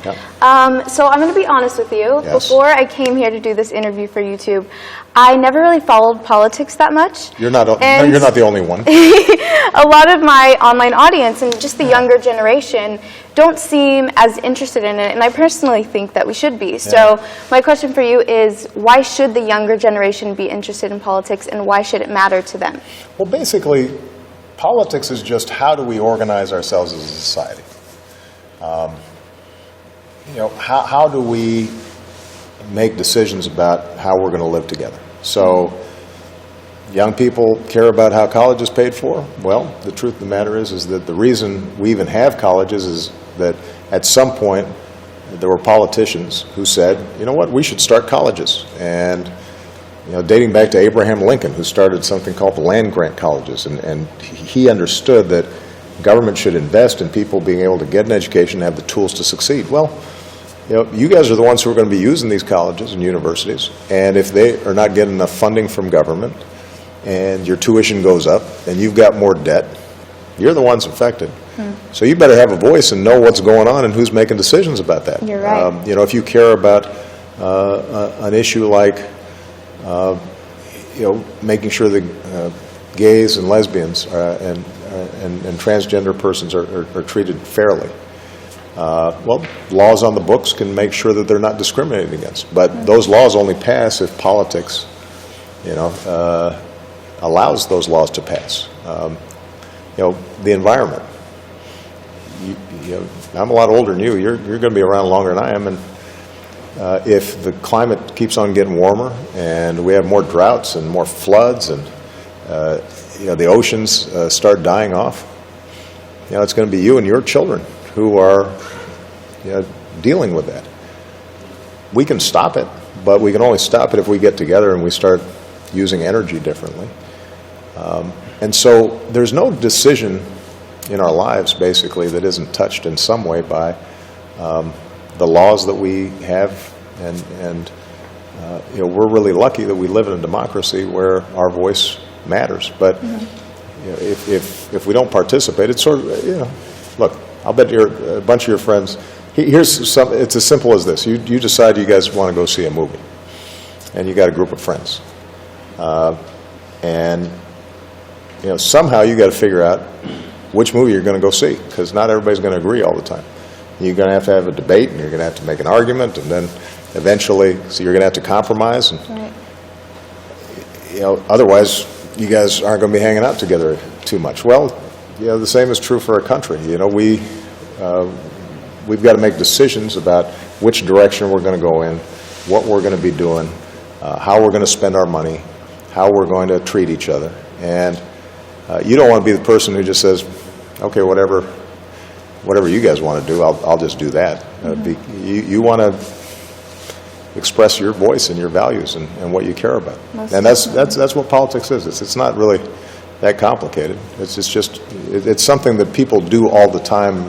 Yeah. So I'm going to be honest with you. Yes. Before I came here to do this interview for YouTube, I never really followed politics that much. You're not the only one. A lot of my online audience and just the younger generation don't seem as interested in it, and I personally think that we should be. So my question for you is, why should the younger generation be interested in politics, and why should it matter to them? Well, basically, politics is just how do we organize ourselves as a society. How do we make decisions about how we're going to live together? So young people care about how college is paid for. Well, the truth of the matter is that the reason we even have colleges is that at some point there were politicians who said, you know what, we should start colleges. And dating back to Abraham Lincoln, who started something called land-grant colleges, and he understood that government should invest in people being able to get an education and have the tools to succeed. Well, you guys are the ones who are going to be using these colleges and universities, and if they are not getting enough funding from government, and your tuition goes up, and you've got more debt, you're the ones affected. So you better have a voice and know what's going on and who's making decisions about that. You're right. If you care about an issue like making sure that gays and lesbians and transgender persons are treated fairly. Well, laws on the books can make sure that they're not discriminated against. But those laws only pass if politics, allows those laws to pass. The environment. I'm a lot older than you. You're going to be around longer than I am, and if the climate keeps on getting warmer and we have more droughts and more floods and the oceans start dying off, it's going to be you and your children who are dealing with that. We can stop it, but we can only stop it if we get together and we start using energy differently. And so there's no decision in our lives, basically, that isn't touched in some way by the laws that we have, and we're really lucky that we live in a democracy where our voice matters. But if we don't participate, it's sort of, look, I'll bet a bunch of your friends, it's as simple as this. You decide you guys want to go see a movie, and you got a group of friends. And somehow you got to figure out which movie you're going to go see, because not everybody's going to agree all the time. You're going to have a debate, and you're going to have to make an argument, and then eventually, so you're going to have to compromise. And, otherwise, you guys aren't going to be hanging out together too much. Well, the same is true for our country. We've got to make decisions about which direction we're going to go in, what we're going to be doing, how we're going to spend our money, how we're going to treat each other. And you don't want to be the person who just says, okay, whatever you guys want to do, I'll just do that. You want to express your voice and your values and what you care about. And that's what politics is. It's not really that complicated. It's something that people do all the time